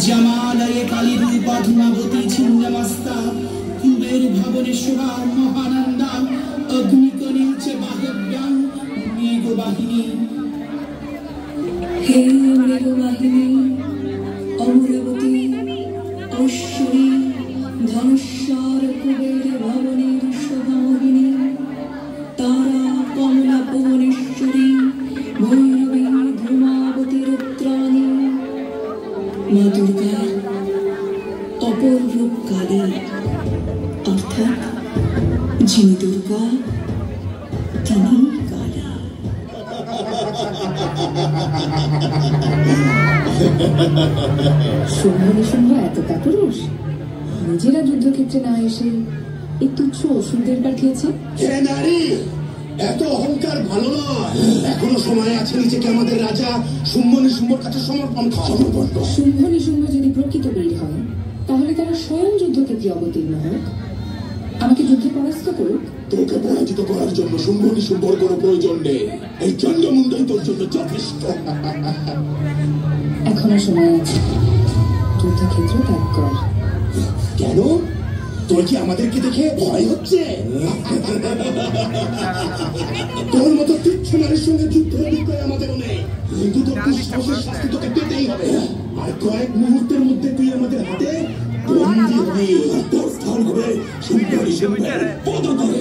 জামালয়ে কালীরূপা ধূমাবতী ছিন্নমস্তা কুবের ভবনেশ্বরা মহানন্দা অগ্নিকণিঞ্চে বাহব্যাং মৃগবাহিনী। হে মৃগবাহিনী, অমরাবতী, ঐশ্বরী, ধনুষ্বর কুবের ভবনের শোভামোহিনী, তারা কমলা ভুবনেশ্বরী, ভৈরবী ধূমাবতী রুদ্রাণী, মা দুর্গার অপর রূপ কালী, অর্থাৎ যিনি দুর্গা তিনি কালী। শুম্ভনী শুম্ভ এত কাপুরুষ, নিজেরা যুদ্ধক্ষেত্রে না এসে এই তুচ্ছ অসুরদের পাঠিয়েছে। এত অহংকার ভালো নয়। এখনো সময় আছে নিজেকে আমাদের রাজা শুম্ভনী শুম্ভর কাছে সমর্পণ কর। শুম্ভনী শুম্ভ যদি প্রকৃত বীর হয়, তাহলে তারা স্বয়ং যুদ্ধক্ষেত্রে অবতীর্ণ হোক, আমাকে যুদ্ধে পরাস্ত করুক। তোকে পরাজিত করার জন্য শুম্ভনী শুম্ভর কোনো প্রয়োজন নেই। এই চন্দ্রমুন্ডই তোর জন্য যথেষ্ট। এখনো সময় আছে, যুদ্ধক্ষেত্র ত্যাগ কর। কেন? তোর কি আমাদেরকে দেখে ভয় হচ্ছে? তোর মতো তুচ্ছ নারীর সঙ্গে যুদ্ধের বিক্রয় আমাদেরও নেই, কিন্তু তোর দুঃসাহসের শাস্তি তোকে পেতেই হবে। আর কয়েক মুহূর্তের মধ্যে তুই আমাদের হাতে বন্দী হবি। তোর স্থান হবে শুম্ভনী শুম্ভের পদতলে।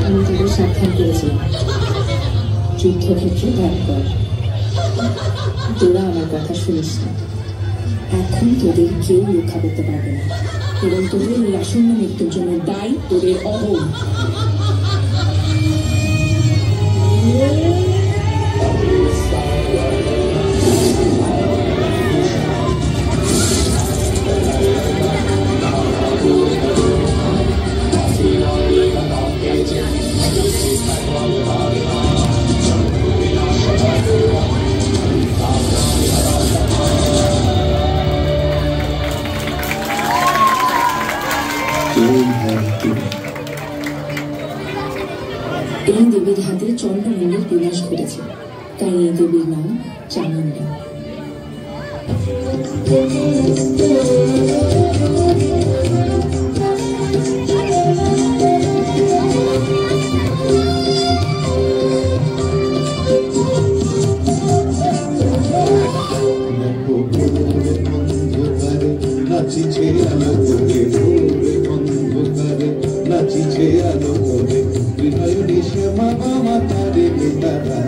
আমি তোদের সাবধান করেছি, যুদ্ধক্ষেত্র ত্যাগ কর। তোরা আমার কথা শুনিস না। এখন তোদের কেউ রক্ষা করতে পারবে না, এবং তোদের এই আসন্ন মৃত্যুর জন্য দায়ী তোদের অহং। এই দেবীর হাতে চন্দ্রমুণ্ডের বিনাশ ঘটেছে, তাই এই দেবীর নাম চামুণ্ডা। নাচিছে আলো করে ভোরে অন্ধকারে, নাচিছে আলো করে বিনয়নী শ্যামা মাতারে নেতারা।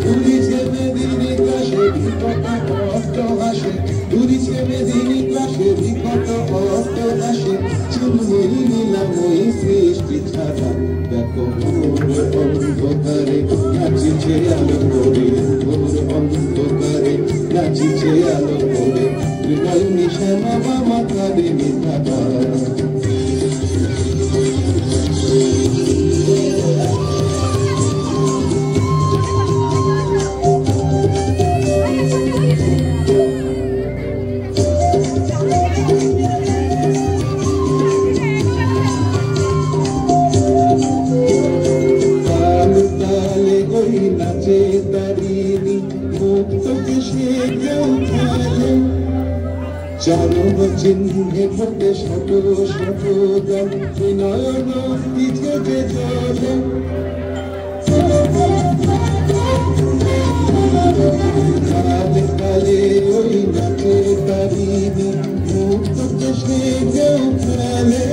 তুলিছে মেদিনী কাশে বিকট অট্ট হাসে, তুলিছে মেদিনী কাশে বিকট অট্ট হাসে, চুলময়ী নীলাময়ী সৃষ্টি ছাড়া। দেখো ভোরে অন্ধকারে নাচিছে আলো করে, ভোরে অন্ধকারে নাচিছে আলো করে বিনয়নী শ্যামা মাতারে নেতারা। চরণ চিহ্নে ফোটে শত শত দল, নয়ন পিছে যে চলে। কালে কালে ওই নাচে তারিণী, মুক্ত দেশে কেউ খেলে।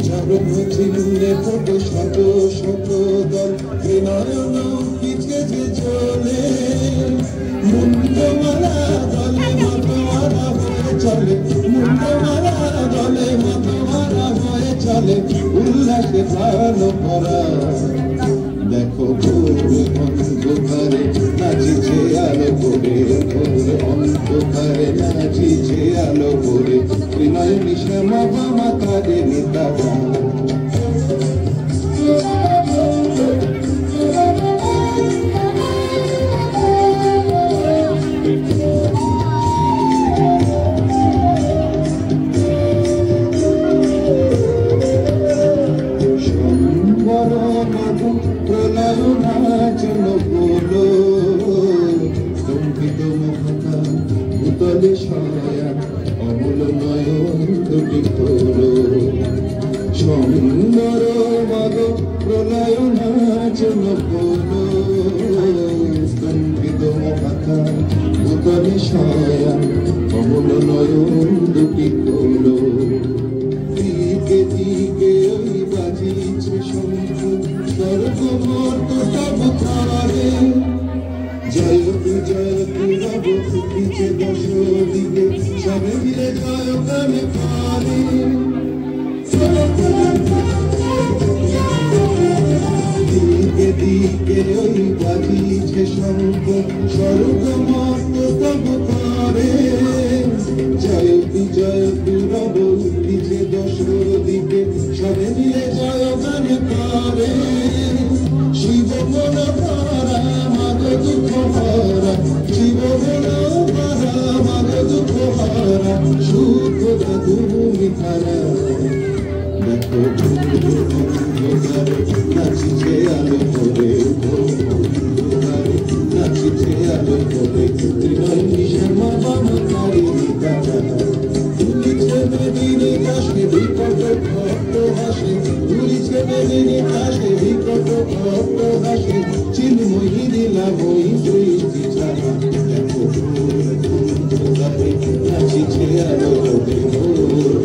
চরণ চিহ্নে ফোটে শত শত দল, নয়ন পিছে যে চলে। মুন্ডমালা দলে মতোয়ারা হয়ে চলে, মুন্ডমালা দলে মতোয়ারা হয়ে চলে, উল্লাসে প্রাণ ভরা। দেখো ভোরে অন্ধকারে নাচিছে আলো করে, ভোরে অন্ধকারে নাচিছে আলো করে বিনয়নী শ্যামা মাতারে নেতারা। দুটি হলো দিকে দিকে ওই বাজিছে শঙ্খ স্বর্গমর্ত সব তারে জয় রব উঠিছে দশ দিকে সবে মিলে জয় গানে পারে দিকে দিকে ওই বাজিছে শঙ্খ স্বর্গমর্ত সব তারে জয় রব উঠিছে দশ দিকে সবে মিলে জয় গানে পারে শিব মন ভরা মাগ দুঃখ ভরা শিব মন ভরা মাগ দুঃখ ভরা সুখ তুমি খারা দেখো নাচিছে আলো করে নাচিছে আলো করে ত্রিনয়নী শ্যামা বামকারী দাদা তুলিছে মেদিনী কাশে বিকট ভক্ত হাসে তুলিছে মেদিনী কাশে বিকট ভক্ত হাসে চিন্ময়ী লীলাময়ী সৃষ্টি ছাড়া দেখো অন্ধকারে নাচিছে আলো করে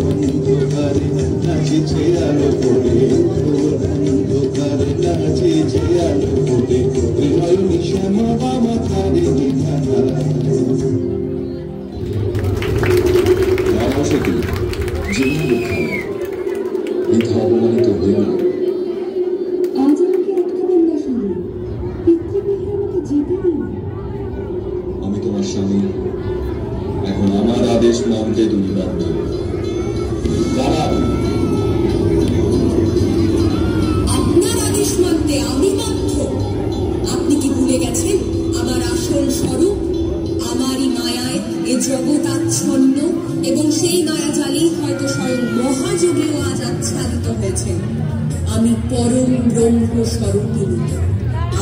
অন্ধকারে নাচিছে আলো করে অন্ধকারে নাচিছে আলো করে ত্রিনয়নী শ্যামা বামকারী দাদা বৃথা অপমানিত হইও না। আজ আমাকে আটকাবেন না স্বামী, পিতৃগৃহে আমাকে যেতে দিন। আমি তোমার স্বামী, এখন আমার আদেশ মানতে তুমি বাধ্য। আপনার আদেশ মানতে আমি বাধ্য? আপনি কি ভুলে গেছেন আমার আসল স্বরূপ? আমারই মায়ায় এ জগৎ আচ্ছন্ন, এবং সেই মায়াজালেই হয়তো স্বয়ং মহাযোগীও আজ আচ্ছাদিত হয়েছে। আমি পরম ব্রহ্ম স্বরূপিণী।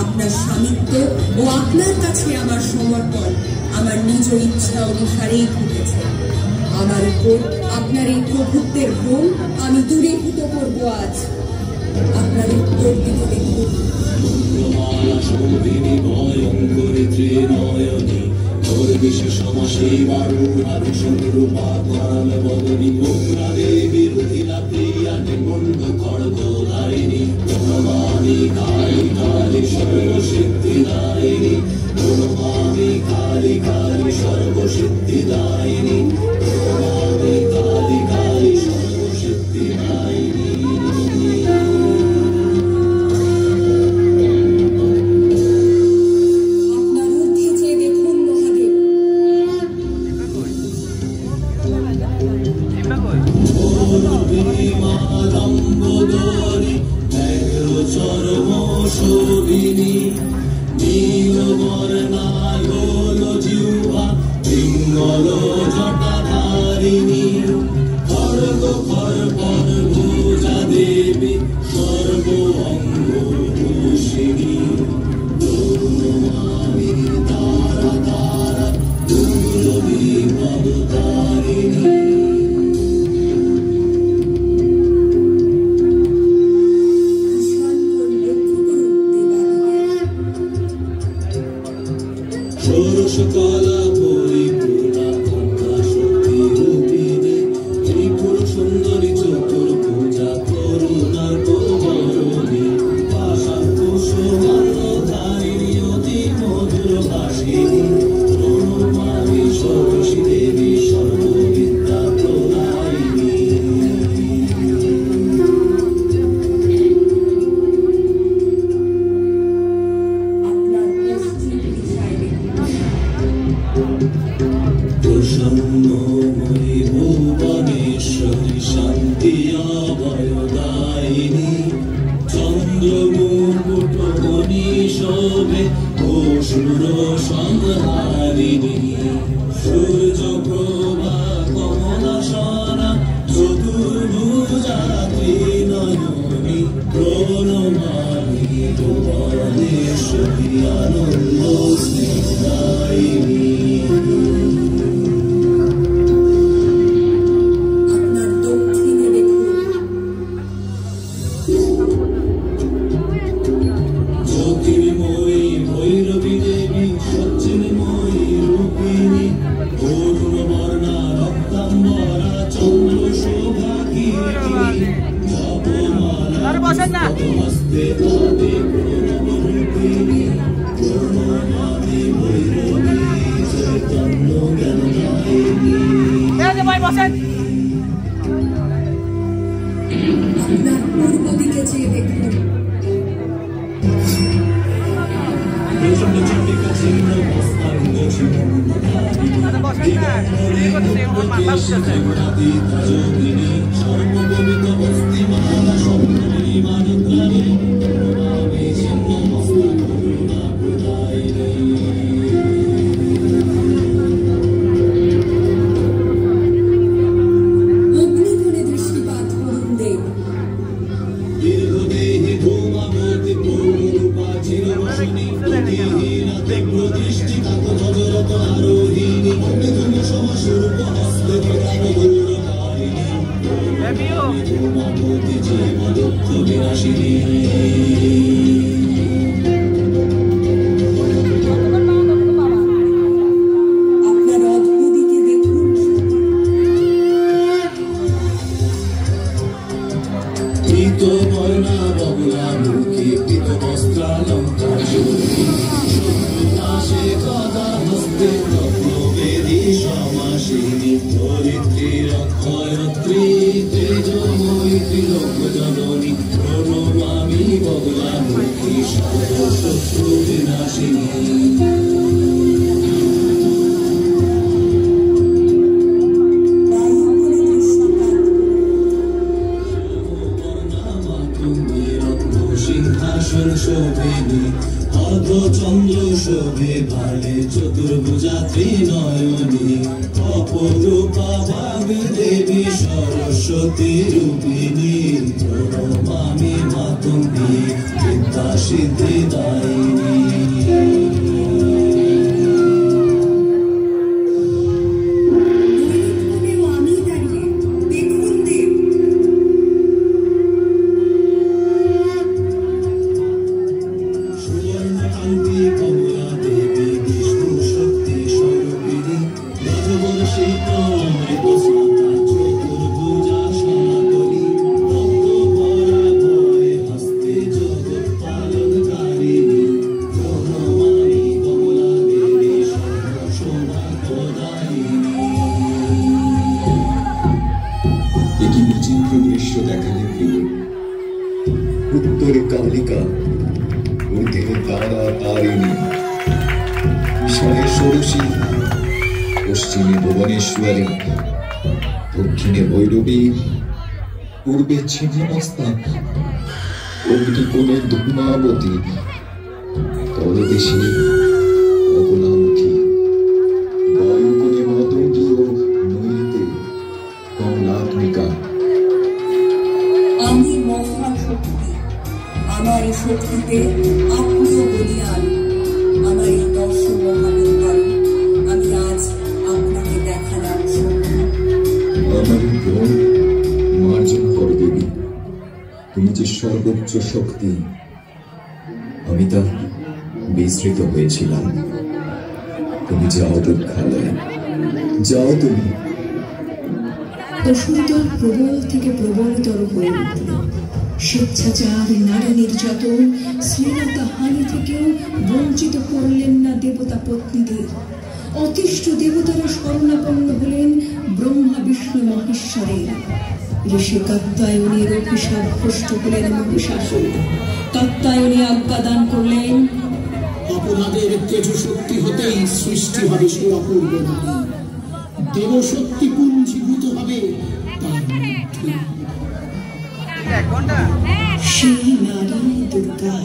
আপনার স্বামিত্ব ও আপনার কাছে আমার সমর্পণ আমার নিজ ইচ্ছা অনুসারেই ঘটেছে। আমার উপর আপনার এই প্রভুত্বের ভ্রম আমি দূরীভূত করব আজ। আপনার উত্তর দিকে দেখুন। সর্বসিদ্ধিদায়িনী প্রণমামি কালী কালী সর্বসিদ্ধিদায়িনী প্রণমামি কালী কালী সর্বসিদ্ধিদায়িনী। আপনার ঊর্ধ্বে চেয়ে দেখুন মহাদেব। লম্বোদরী চরম শোভিনী সর্বসিদ্ধে আদি প্রণবরূপিণী প্রণমামি ভৈরবী চৈতন্য জ্ঞানদায়িনী। আপনার পূর্ব দিকে চেয়ে দেখুন, চন্ডিকা ছিন্ন মস্তাঙ্গ যোগিনী সর্বপবিত বস্তিমালা সম্পূর্ণী মানন্দানী প্রণমামি ছিন্ন মস্তাঙ্গ করুণা প্রদায়িনী। অগ্নিকোণে দৃষ্টিপাত করুন দেব। দীর্ঘদেহী ধূমাবতী পূর্ণরূপা চিরবসনী প্রতিহীনা তীব্র দৃষ্টি কাকভজরত আরোহিণী অগ্নিকুণ্ড সমস্বরূপ হস্তে বিরাট গৌরকারিণী ধূমাবতী জীব দুঃখ বিনাশিনী। আপনার অধম দিকে দেখুন, পীত বর্ণা বগলা মুখী পীত বস্ত্রালঙ্কার যোগী শত্রুনাশে কদা হস্তে রত্নবেদী সমাসিনী ধরিত্রী রক্ষয়ত্রী তেজময়ী ত্রিলোক জননী প্রণমামি বগলা মুখী সর্বশত্রু বিনাশিনী। বায়ুকোণে দৃষ্টিপাত করুন, সিংহাসন শোভেনি অর্ধচন্দ্র শোভে ভালে চতুর্ভুজা ত্রিনয়নী অপরূপা দেবী সরস্বতী রূপিণী প্রণমামি মাতঙ্গী বিদ্যা সিদ্ধিদায়িনী। দৈনিকভাবেও আমি দাঁড়িয়ে দেখুন দেব। সুবর্ণকান্তি কমলা দেবী বিষ্ণু শক্তি স্বরূপিণী রজবর্ষী অমৃত স্নাতা চতুর্ভুজা সনাতনী ভক্ত ভরা ভয় হস্তে জগৎ পালনকারিণী প্রণমামি কমলা দেবী সর্বসৌভাগ্যদায়িনী। একটি বিচিত্র দৃশ্য দেখালে প্রিয়। উত্তরে কালিকা, ঊর্ধ্বে তারা তারিণী, ঈশানে ষোড়শী, পশ্চিমে ভুবনেশ্বরী, দক্ষিণে ভৈরবী, পূর্বে ছিন্নমস্তা, অগ্নিকোণে ধূমাবতী, তলদেশে বগলামুখী, বায়ুকোণে মাতঙ্গী ও নৈতে কমলাগ্নিকা। আমি মহাশক্তি, আমার এই শক্তিতে আপনিও বলিয়ান। আমার এই 10 মহাবিদ্যার আমি আজ আপনাকে দেখালাম শক্তি। আমার ভ্রম মার্জন করো দেবী, তুমি যে সর্বোচ্চ শক্তি, আমি তা বিস্মৃত হয়েছিলাম। তুমি যাও দুঃখালয়, যাও তুমি। অসুরদল প্রবল থেকে প্রবলতর হয়ে উঠল। স্বেচ্ছাচার, নারী নির্যাতন, শ্লীলতা হানি থেকেও বঞ্চিত করলেন না দেবতা পত্নীদের। অতিষ্ঠ দেবতারা শরণাপন্ন হলেন ব্রহ্মা বিষ্ণু মহেশ্বরের। ঋষি কাত্যায়নের অভিশাপ ভ্রষ্ট হলেন মহিষাসুর। কাত্যায়নী আজ্ঞা দান করলেন, আপনাদের তেজশক্তি হতেই সৃষ্টি হবে সেই অপূর্ব নারী। দেবশক্তি পুঞ্জীভূত হবে তার মধ্যে। সেই নারী দুর্গা,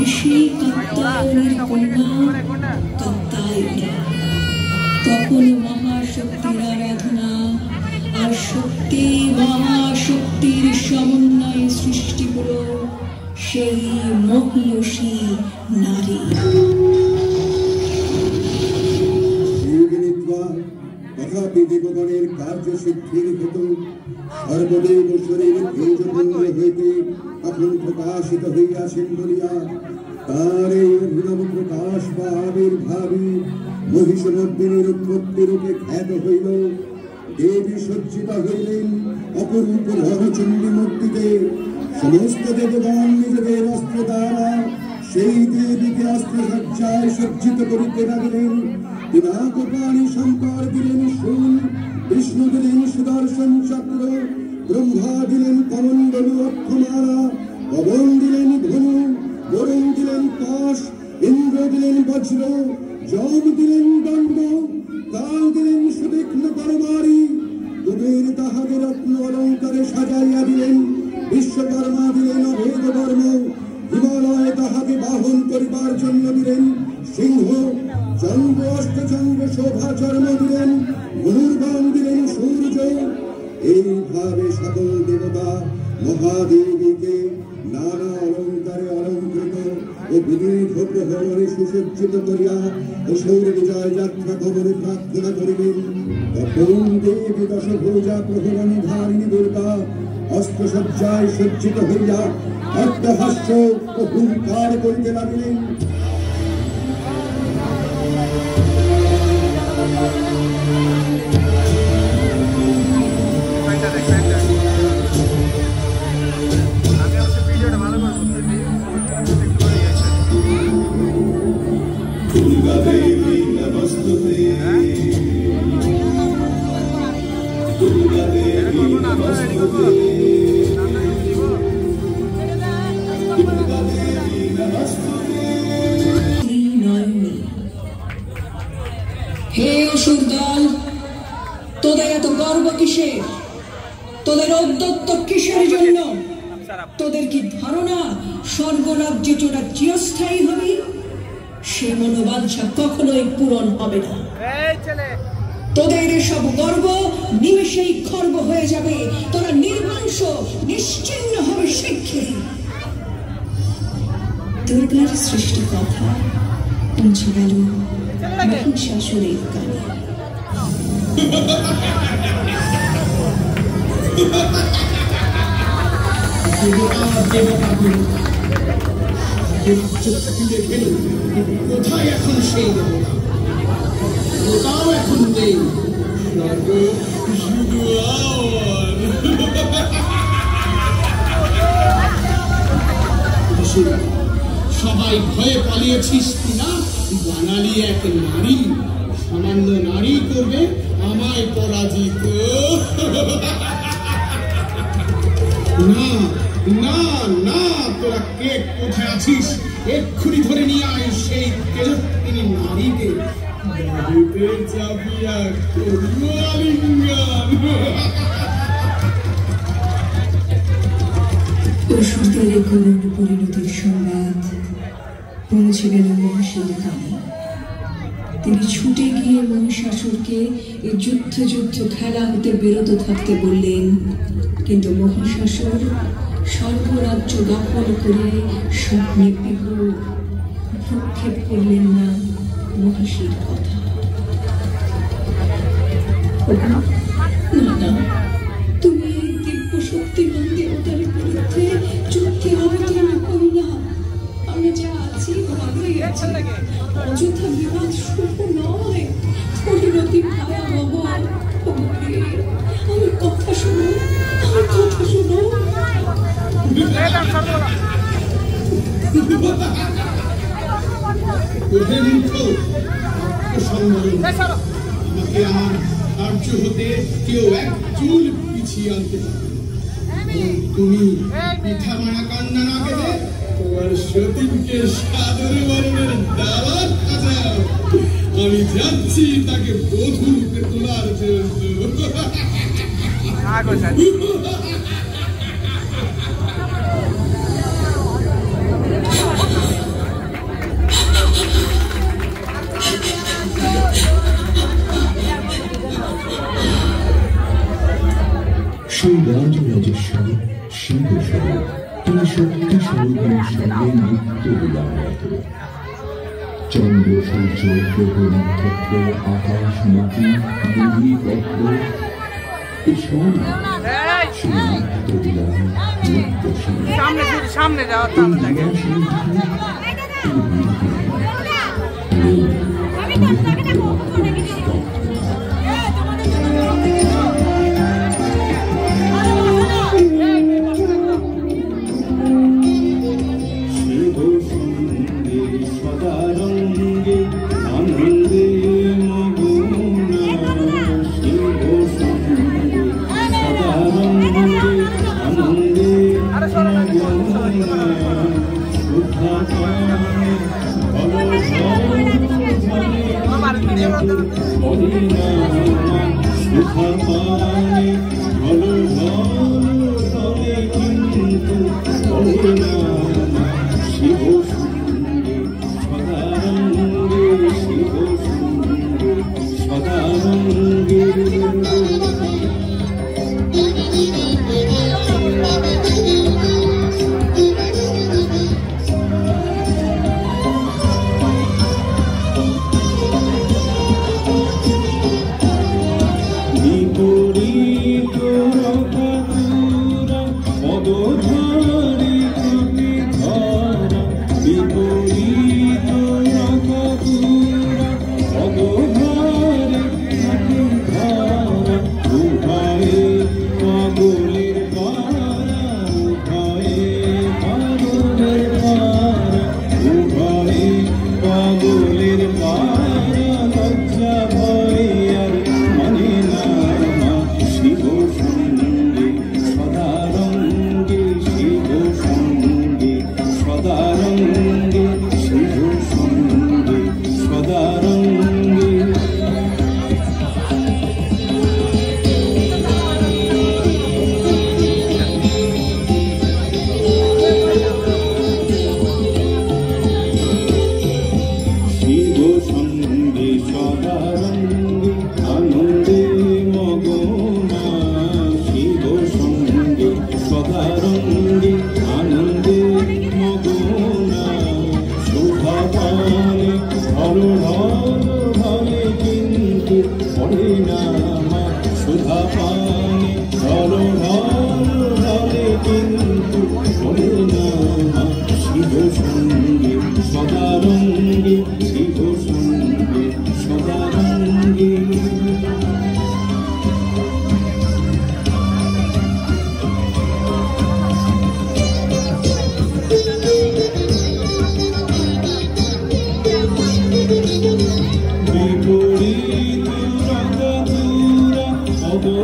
ঋষি কাত্যায়নের কন্যা কাত্যায়নী। তখন মহাশক্তির আরাধনা আর শক্তি মহাশক্তির সমন্বয়ে সৃষ্টি হল সেই মহিয়সী নারী। তথাপি দেবগণের কার্যসিদ্ধির হেতু সর্বদেব শরীর তেজপুঞ্জ হইতে তখন প্রকাশিত হইয়াছেন বলিয়া তার এই অভিনব প্রকাশ বা আবির্ভাবী মহিষমর্দিনীর উৎপত্তি রূপে খ্যাত হইল দেবী সজ্জিতা হইলেন অপরূপ রণচণ্ডী মূর্তিতে। সমস্ত দেবগণ নিজেদের অস্ত্র দ্বারা সেই দেবীকে অস্ত্রসজ্জায় সজ্জিত করিতে লাগিলেন। পিনাকপাণি শঙ্কর দিলেন শূল, বিষ্ণু দিলেন সুদর্শন চক্র, ব্রহ্মা দিলেন কমণ্ডলু অক্ষমালা, পবন দিলেন ধনু, বরুণ দিলেন পাশ, ইন্দ্র দিলেন বজ্র, যম দিলেন দণ্ড, কাল দিলেন সুতীক্ষ্ণ তরবারি, কুবের তাহাদের রত্ন অলঙ্কারে সাজাইয়া দিলেন। বিশ্বকর্মা দিলেন অভেদ বর্ম, হিমালয় তাহাকে বাহন করিবার জন্য দিলেন সিংহ, চন্দ্র অষ্টচন্দ্র শোভা চর্ম দিলেন, ধনুর্বাণ দিলেন সূর্য। এইভাবে সকল দেবতা মহাদেবীকে নানা অলঙ্কারে অলঙ্কৃত ও বিবিধ প্রহরে সুসজ্জিত করিয়া অসুর বিজয় যাত্রা গমনে প্রার্থনা করিবেন। তখন দেবী দশভুজা প্রহরণী ধারিণী দুর্গা অস্ত্রসজ্জায় সজ্জিত হইয়া অট্টহাস্য ও হুঙ্কার করিতে লাগিলেন। दुर्गा देवी नमस्तुते, दुर्गा देवी नमस्तुते, दुर्गा देवी नमस्तुते। হে অসুর দল, তোদের এত গর্ব কিসের? তোদের উদ্যত্ত কিসের জন্য? তোদের কি ধারণা স্বর্গরাজ্য চোরা চিরস্থায়ী হবে? সে মনোবাঞ্ছা কখনোই পূরণ হবে না। তোদের এসব গর্ব নিমেষেই খর্ব হয়ে যাবে। তোরা নির্বংশ নিশ্চিহ্ন হবে শিগগিরই। দুর্গার সৃষ্টি কথা পৌঁছে গেল মহিষাসুরের কানে। কোথায় এখন সেই দেবতা? কোথাও এখন নেই। সবাই ভয়ে পালিয়েছিস না? বাঙালি এক নারী, সামান্য নারী করবে আমায় পরাজিত? না না না, তোরা কে কোথায় আছিস? এক্ষুনি ধরে নিয়ে আয় সেই তেজস্বিনী নারীকে। বাড়িতে চাপিয়া করব আলিঙ্গন। অসুরদের করুণ পরিণতির সংবাদ পৌঁছে গেল মহিষীর কানে। তিনি ছুটে গিয়ে মহিষাসুরকে এই যুদ্ধ খেলা হতে বিরত থাকতে বললেন। কিন্তু মহিষাসুর স্বর্গরাজ্য দখল করে স্বপ্নে বিভোর, ভ্রুক্ষেপ করলেন না মহিষীর কথা। না, তুমি এই দিব্য শক্তিমান দেবতার বিরুদ্ধে যুদ্ধে অবতীর্ণ করো না। আমরা যা আছি ভালোই আছি। অযথা বিবাদ শুভ নয়, পরিণতি ভয়াবহ। আমার কথা শোনো, আমার কথা শোনো। আমাকে আমার কার্য হতে কেউ এক চুল পিছিয়ে আনতে পারে। তুমি পিঠা মারা কান্না না কেঁদে তোমার সতীনকে সাদরে বরণের দাওয়াত সাজাও। আমি যাচ্ছি তাকে বধূ রূপে তোলার জন্য। সেই রাজরাজেশ্বর শিবস্বরূপ তিনি শক্তি স্বরূপের সঙ্গে নিত্য লীলারত। চন্দ্র সূর্য গ্রহ নক্ষত্র আকাশ মাটি নদী পত্র এসব সেই নিত্য লীলার নিত্যশীল। সামনে যাওয়া নিত্য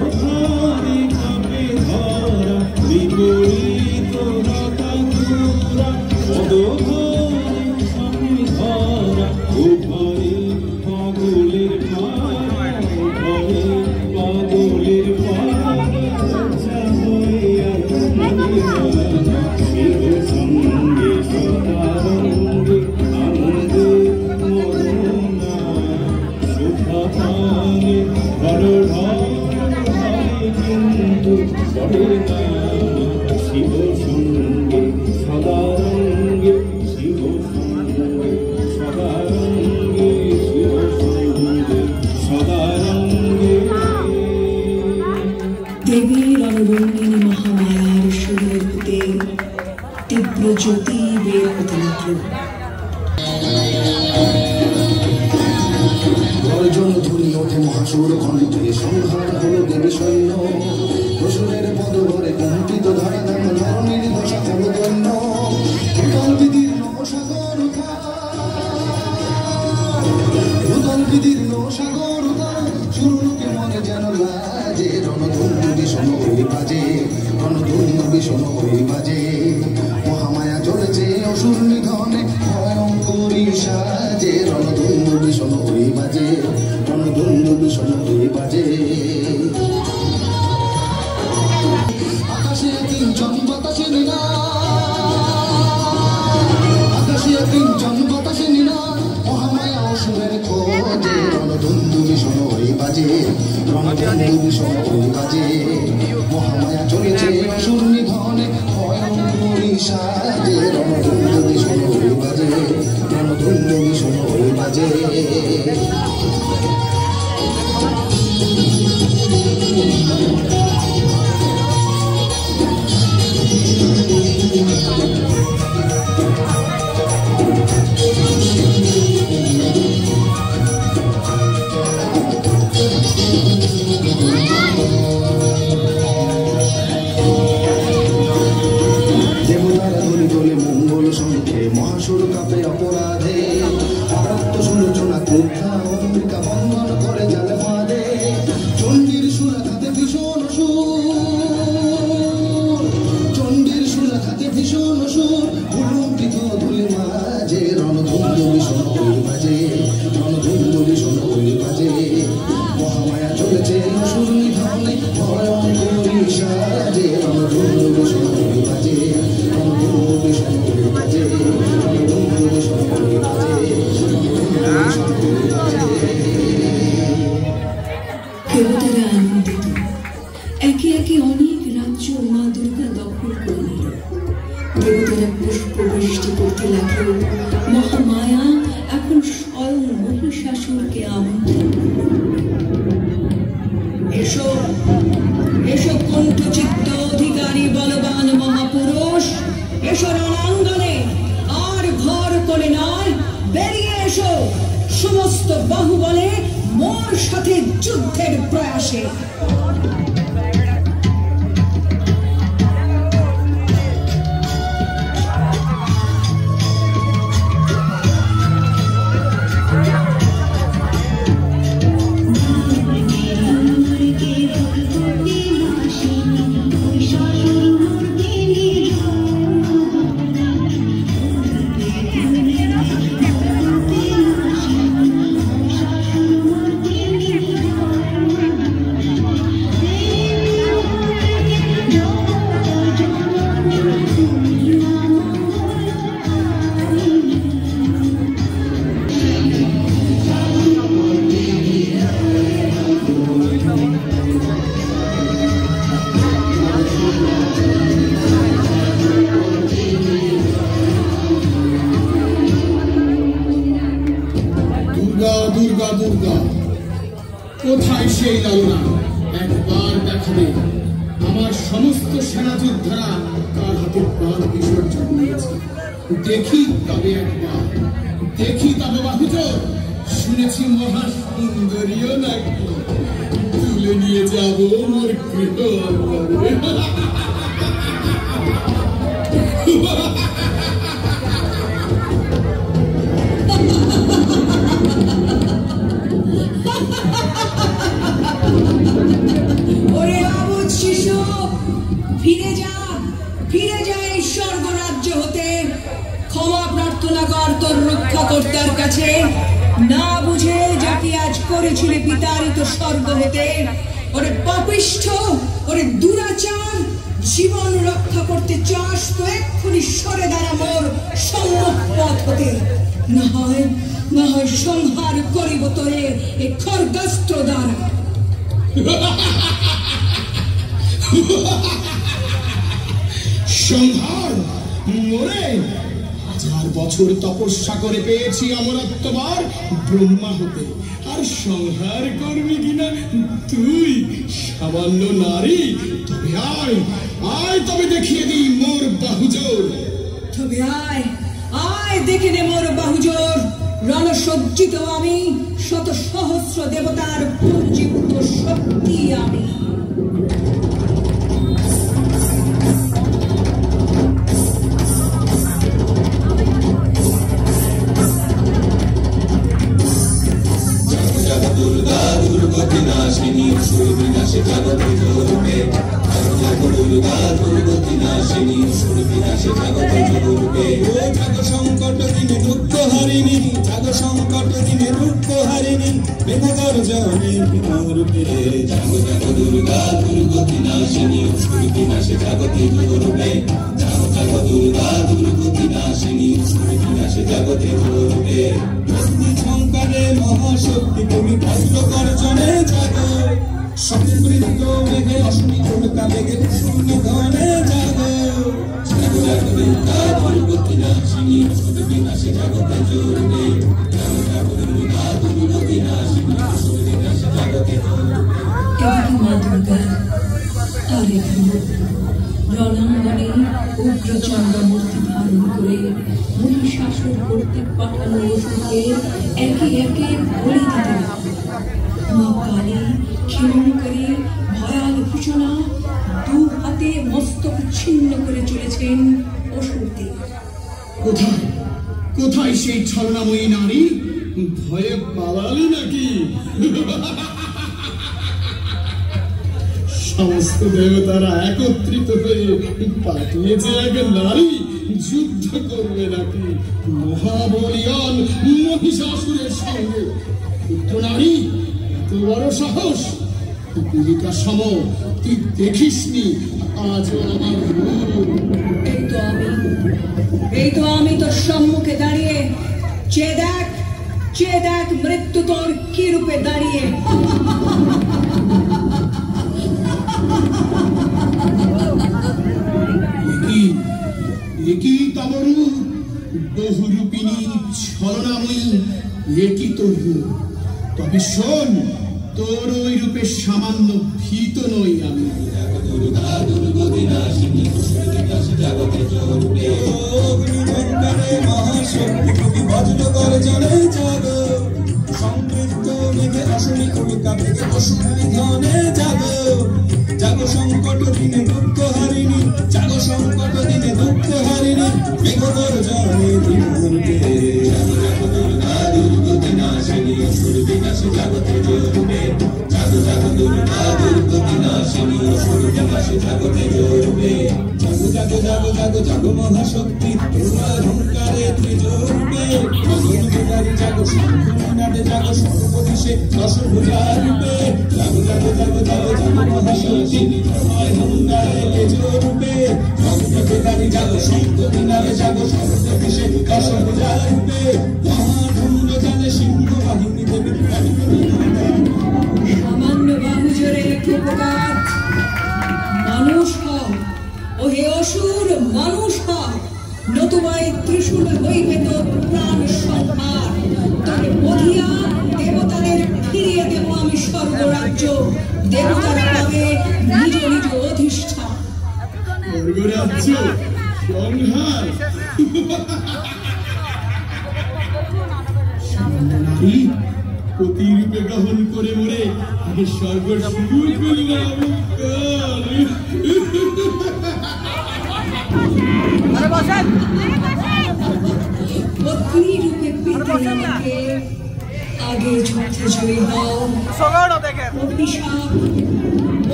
অবধানে কাপে ধরা বিপরীত রাতাধুরা অবধানে কাপে ধরা উভয়ে পাগলের পাড়া উভয়ে পাগলের পাড়া শিব সঙ্গে সদারঙ্গে আনন্দে মরুনা সুখানে কিন্তু শিব সঙ্গে সদারঙ্গে শিব সঙ্গে সদারঙ্গে শিব সঙ্গে সদারঙ্গে দেবীর অনুরঙ্গিনী মহামায়ার শরীর হতে তীব্র জ্যোতি বের হতে লাগল। গর্জন ধ্বনি ওঠে মহাসুর কণ্ঠে, সংহার হলো দেবী সৈন্য। অসুরের পদভরে কম্পিত ধরা ধাম ধরণীর দশা হলো দৈন্য। উদলবিদীর্ণ সাগর উদলবিদীর্ণ সাগর শুরুকে মনে যেন লাজে, রণধন্য ভীষণ ওই বাজে, রণধন্য ভীষণ ওই বাজে। মহামায়া চলেছে অসুর নিধনে ভয়ঙ্করী সাজে, রণধন্য ভীষণ ওই বাজে, রণধন্য ভীষণ ওই বাজে। আকাশে কিঞ্চন বাতাসে নীলা, আকাশে কিঞ্চন বাতাসে নীলা, মহামায়া অসুরের খোঁজে, রণধন্য ভীষণ ওই বাজে, রণধন্য ভীষণ ওই বাজে। মহামায়া চলেছে অসুর নিধনে ভয়ঙ্করী সাজে, রণধন্য ভীষণ ওই বাজে, রণধন্য ভীষণ ওই বাজে। দেবতারা ধরি তোলে মঙ্গল সংখ্যে, মহাসুর কাপে অপরাধে, আরক্ত সুলোচনা ক্রুদ্ধা অম্বিকা বন্ধন করে জালে ফাঁদে। চণ্ডীর সুরাঘাতে ভীষণ সুর, চণ্ডীর সুরাঘাতে ভীষণ সুর, ভুলুণ্ঠিত ধুলি মাঝে, রণধন্য ভীষণ ওই বাজে, রণধন্য ভীষণ ওই বাজে। মহামায়া চলেছে অসুর নিধনে ভয়ঙ্করী সাজে, রণধন্য ভীষণ ওই বাজে, রণধন্য ভীষণ ওই বাজে, রণধন্য ভীষণ ওই বাজে, রণধন্য ভীষণ ওই বাজে। দেবতারা আনন্দিত, একে একে অনেক রাজ্য মা দুর্গা দখল করে নিল। দেবতারা পুষ্প বৃষ্টি করতে লাগল। মহামায়া এখন স্বয়ং মহিষাসুরকে আমন্ত্রণ করল। এসো, এসো কণ্ঠচিত্ত অধিকারী বলবান মহাপুরুষ, এসো রণাঙ্গনে, আর ঘর করে নয়, বেরিয়ে এসো সমস্ত বাহুবলে মোর সাথে যুদ্ধের প্রয়াসে। দুর্গা দুর্গা, কোথায় সেই লালনা? একবার দেখা দে। আমার সমস্ত সেনা যোদ্ধারা কার হাতে প্রাণ বিসর্জন নিয়েছে। দেখি তবে একবার, দেখি তবে বাহুচর। শুনেছি মহা সুন্দরীও নাকি, তুলে নিয়ে যাবো মোর গৃহ অঙ্গনে। না কর তোর রক্ষাকর্তার কাছে, না বুঝে যাকে আজ করেছিলে বিতাড়িত স্বর্গ হতে। ওরে পাপিষ্ঠ, ওরে দুরাচার, জীবন রক্ষা করতে চাস তো এক্ষুনি সরে দাঁড়া মোর সম্মুখ পথ হতে, না হয় সংহার করিব তোরে এ খড়গাস্ত্র দ্বারা। সংহার? মোরে 1000 বছর তপস্যা করে পেয়েছি অমরত্ববার ব্রহ্মা হতে, আর সংহার করবি কিনা তুই সামান্য নারী? তবে আয় আয়, তবে দেখিয়ে দিই মোর বাহুজোর। তবে আয় আয়, দেখে নে মোর বাহুজোর। রণসজ্জিত আমি, শত সহস্র দেবতার পুঞ্জীভূত শক্তি আমি। দুর্গা দুর্গতি নাশিনী সুর বিনাশে জগতে জোরবে, দুর্গা দুর্গতি নাশিনী সুর বিনাশে জগতে জোরবে। জাগ সংকট দিনে দুঃখ হারিণী, জাগ সংকট দিনে দুঃখ হারিণী, মেঘাগর জনে রূপে। জাগ জাগ দুর্গা দুর্গতি নাশিনী সুর বিনাশে জগতে জোরবে, জাগ জাগ দুর্গা দুর্গতি নাশিনী সুর বিনাশে জগতে জোরবে। সংকারে মহাশক্তি তুমি ভদ্র গর্জনে জাগো, সমৃদ্ধ মেঘে অস্মিত বেগে শূন্য ধনে জাগো। জাগো জাগো দুর্গা দুর্গতি নাশিনী সুর বিনাশে জগতে জোরবে, জাগো জাগো দুর্গা দুর্গতি নাশিনী সুর বিনাশে জগতে জোরবে। এদিকে মা দুর্গা আর এখানে রণাঙ্গনে উগ্রচন্দ্র মূর্তি ধারণ করে মহিষাসুর কর্তৃক পাঠানো অসুরকে একে একে বলি দিতে লাগল। মা কালী ক্ষেমঙ্করী ভয়াল ঘোষণা, 2 হাতে মস্তক ছিন্ন করে চলেছেন অসুরদের। কোথায় কোথায় সেই ছলনাময়ী নারী? ভয়ে পালালি নাকি? সমস্ত দেবতারা একত্রিত হয়ে পাঠিয়েছে এক নারী, যুদ্ধ করবে নাকি মহাবলিয়ান মহিষাসুরের সঙ্গে? পুত্র নারী, এত বড় সাহস! পিপিলিকা সম তুই দেখিসনি আজও আমার রূপ। এই তো আমি তোর সম্মুখে দাঁড়িয়ে, চেয়ে দেখ মৃত্যু তোর কি রূপে দাঁড়িয়ে। একই তব রূপ, বহুরূপিণী ছলনাময়ী, একই তোর রূপ। তবে শোন, তোর ওই রূপে সামান্য ভীত নই আমি। দুর্গা দুর্গতি নাশিনী সুর বিনাশে জগতে জোরবে, মহাশক্তি তুমি ভদ্র গর্জনে জাগো, সমৃদ্ধ মেঘে অশনি কবিতা বেগে অসুরি ধনে জাগো। জাগো সংকট দিনে দুঃখ হারিণী, জাগো সংকট দিনে দুঃখ হারিণী, মেঘগর জনে ধীরতে। জাগো জাগো দুর্গা দুর্গতি নাশিনী সুর বিনাশে জগতে জোরবে, জাগো জাগো দুর্গা দুর্গতি নাশিনী সুর বিনাশে জগতে জোরবে। জাগো জাগো জাগো জাগো জাগো মহাশক্তি তোমার হুঙ্কারে ত্রিজোরবে, মনোরূপে জাগো শঙ্খনাদে জাগো সর্বদিশে দশভুজারূপে। জাগো জাগো জাগো জাগো জাগো মহাশক্তি তোমার হুঙ্কারে ত্রিজোরবে, মনোরূপে জাগো শঙ্খনাদে জাগো সর্বদিশে দশভুজারূপে। মহাধুন্দ জানে সিংহ বাহিনী দেবী সামান্য বাহুজোরে উপকার, মানুষ হও ও হে অসুর, মানুষ হও, নতুবাই ত্রিশূল হইবে তোর প্রাণ সংহার। তোর বধিয়া দেবতাদের ফিরিয়ে দেব আমি স্বর্গরাজ্য, দেবতারা পাবে নিজ নিজ অধিষ্ঠান। স্বর্গরাজ্য সংহার? নারী প্রতিরূপে গ্রহণ করে মরে আগে স্বর্গ শুরু করলাম। পত্নী রূপে পেতে আমাকে আগে যুদ্ধে জয়ী হও। অভিশাপ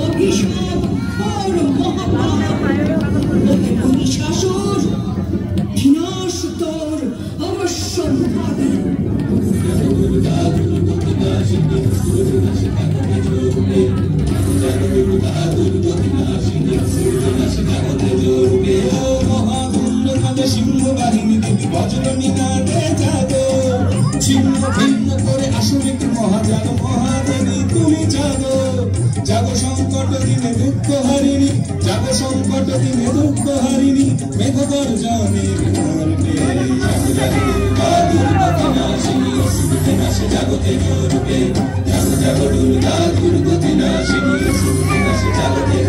অভিশাপ ঘোর মহাপাপ, মহিষাসুর বিনাশ তোর, আমার কাটে দিনে দুঃখ হারিনি মেঘ গর্জনের গর্বে জাগো জাগো দুর্গা দুর্গতি নাশিনী অসুরকে নাশে জাগতে গর্বে জাগো জাগো দুর্গা দুর্গতি নাশিনী অসুরকে নাশে জাগতে